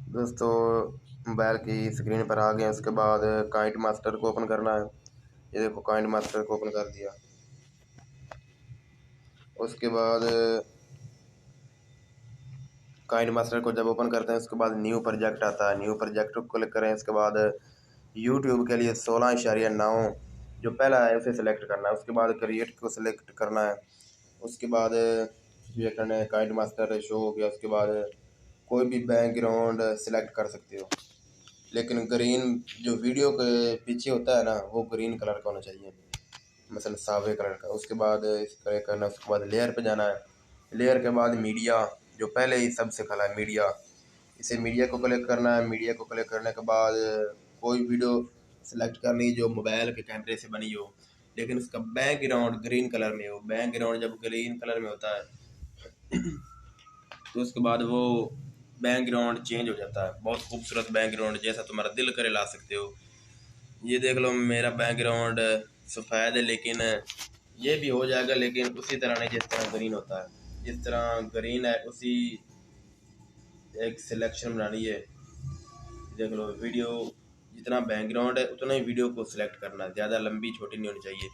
दोस्तों मोबाइल की स्क्रीन पर आ गए। उसके बाद काइंड मास्टर को ओपन करना है। ये देखो काइंड मास्टर को ओपन कर दिया। उसके बाद काइंड मास्टर को जब ओपन करते हैं उसके बाद न्यू प्रोजेक्ट आता है। न्यू प्रोजेक्ट को क्लिक करें। उसके बाद यूट्यूब के लिए 16.9 जो पहला है उसे सिलेक्ट करना है। उसके बाद क्रिएट को सिलेक्ट करना है। उसके बाद ये करना है, काइंड मास्टर शो हो गया। उसके बाद कोई भी बैकग्राउंड सिलेक्ट कर सकते हो, लेकिन ग्रीन जो वीडियो के पीछे होता है ना वो ग्रीन कलर का होना चाहिए, मसलन सावे कलर का। उसके बाद इस तरह करना है। उसके बाद लेयर पे जाना है। लेयर के बाद मीडिया जो पहले ही सबसे खला है मीडिया, इसे मीडिया को क्लिक करना है। मीडिया को क्लिक करने के बाद कोई वीडियो सेलेक्ट करनी जो मोबाइल के कैमरे से बनी हो, लेकिन उसका बैकग्राउंड ग्रीन कलर में हो। बैकग्राउंड जब ग्रीन कलर में होता है तो उसके बाद वो बैकग्राउंड चेंज हो जाता है। बहुत खूबसूरत बैकग्राउंड जैसा तुम्हारा दिल करे ला सकते हो। ये देख लो मेरा बैकग्राउंड सफ़ेद है, लेकिन ये भी हो जाएगा, लेकिन उसी तरह नहीं जिस तरह ग्रीन होता है। जिस तरह ग्रीन है उसी एक सिलेक्शन बनानी है। देख लो वीडियो जितना बैकग्राउंड है उतना ही वीडियो को सिलेक्ट करना है, ज़्यादा लंबी छोटी नहीं होनी चाहिए।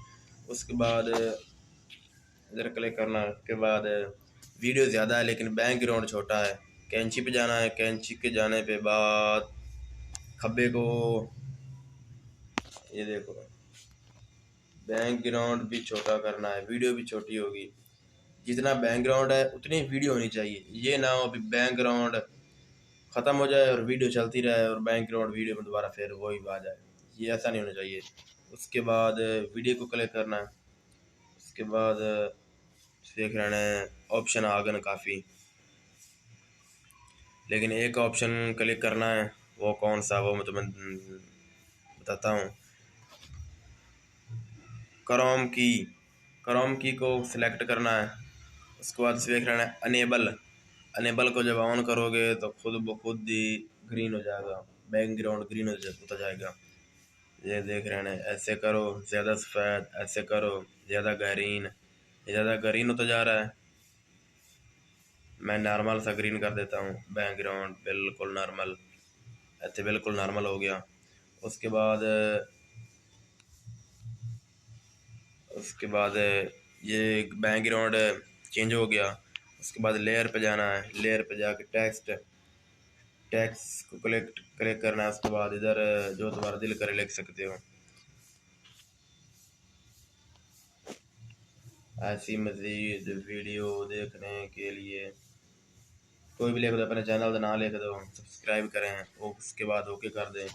उसके बाद इधर क्लिक करना है। उसके बाद वीडियो ज़्यादा है लेकिन बैकग्राउंड छोटा है, कैंची पे जाना है। कैंची के जाने पे बाद खब्बे को ये देखो बैकग्राउंड भी छोटा करना है, वीडियो भी छोटी होगी। जितना बैकग्राउंड है उतनी वीडियो होनी चाहिए। ये ना हो अभी बैकग्राउंड ख़त्म हो जाए और वीडियो चलती रहे और बैकग्राउंड वीडियो में दोबारा फिर वही आ जाए, ये ऐसा नहीं होना चाहिए। उसके बाद वीडियो को क्लिक करना है। उसके बाद देख रहे हैं ऑप्शन आ गए काफ़ी, लेकिन एक ऑप्शन क्लिक करना है। वो कौन सा वो मैं तुम्हें बताता हूँ। क्रोम की को सिलेक्ट करना है। उसके बाद देख रहे हैं अनेबल को जब ऑन करोगे तो खुद ब खुद ही ग्रीन हो जाएगा, बैकग्राउंड ग्रीन होता जाएगा। ये देख रहे हैं ऐसे करो ज़्यादा सफ़ेद, ऐसे करो ज़्यादा ग्रीन, ज़्यादा ग्रीन होता जा रहा है। मैं नॉर्मल सा ग्रीन कर देता हूँ, बैकग्राउंड बिल्कुल नॉर्मल, ऐसे बिल्कुल नॉर्मल हो गया। उसके बाद ये बैकग्राउंड चेंज हो गया। उसके बाद लेयर पे जाना है। लेयर पे जाके टेक्स्ट को क्लिक करना है। उसके बाद इधर जो तुम्हारा दिल करे लिख सकते हो। ऐसी मज़ीद वीडियो देखने के लिए कोई भी लिख दो, अपने चैनल का नाम लिख दो, सब्सक्राइब करें। उसके बाद ओके कर दें।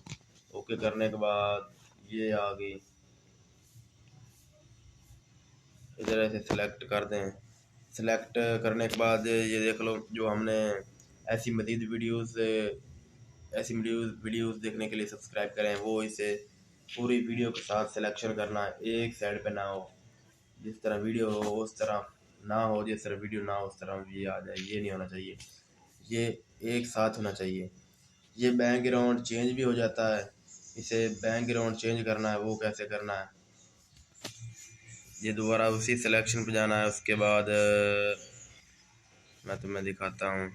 ओके करने के बाद ये आ गई, इधर ऐसे सिलेक्ट कर दें। सिलेक्ट करने के बाद ये देख लो जो हमने ऐसी मज़ीद वीडियोस देखने के लिए सब्सक्राइब करें, वो इसे पूरी वीडियो के साथ सिलेक्शन करना है, एक साइड पे ना हो। जिस तरह वीडियो हो उस तरह ना हो, जिस तरह वीडियो ना हो उस तरह ये आ जाए, ये नहीं होना चाहिए। ये एक साथ होना चाहिए। ये बैकग्राउंड चेंज भी हो जाता है, इसे बैकग्राउंड चेंज करना है। वो कैसे करना है, ये दोबारा उसी सिलेक्शन पे जाना है। उसके बाद मैं तुम्हें दिखाता हूँ।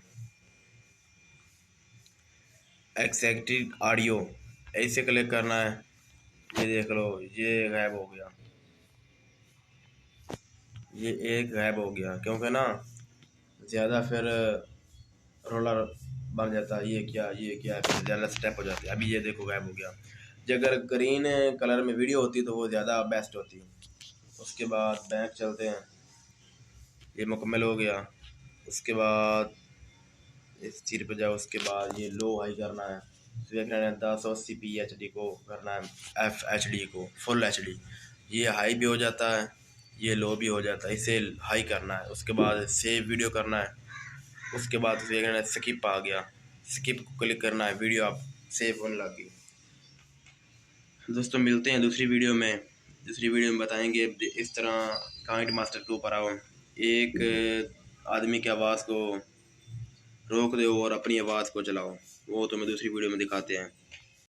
एक्सेक्टिव ऑडियो ऐसे क्लिक करना है। ये देख लो ये गायब हो गया, ये एक गायब हो गया, क्योंकि ना ज़्यादा फिर रोलर बढ़ जाता है। ये क्या फिर ज़्यादा स्टेप हो जाती है। अभी ये देखो गायब हो गया। जो अगर ग्रीन कलर में वीडियो होती तो वो ज़्यादा बेस्ट होती। उसके बाद बैक चलते हैं। ये मुकम्मल हो गया। उसके बाद इस चीज़ पे जाओ। उसके बाद ये लो हाई करना है। देख रहे हैं 1080p HD को करना है, FHD को फुल HD। ये हाई भी हो जाता है, ये लो भी हो जाता है, इसे हाई करना है। उसके बाद सेव वीडियो करना है। उसके बाद देख रहे हैं स्किप आ गया, स्किप को क्लिक करना है, वीडियो आप सेव होने लगी। दोस्तों मिलते हैं दूसरी वीडियो में। दूसरी वीडियो में बताएंगे इस तरह काइंड मास्टर के ऊपर आओ, एक आदमी की आवाज़ को रोक दो और अपनी आवाज़ को चलाओ। वो तुम्हें दूसरी वीडियो में दिखाते हैं।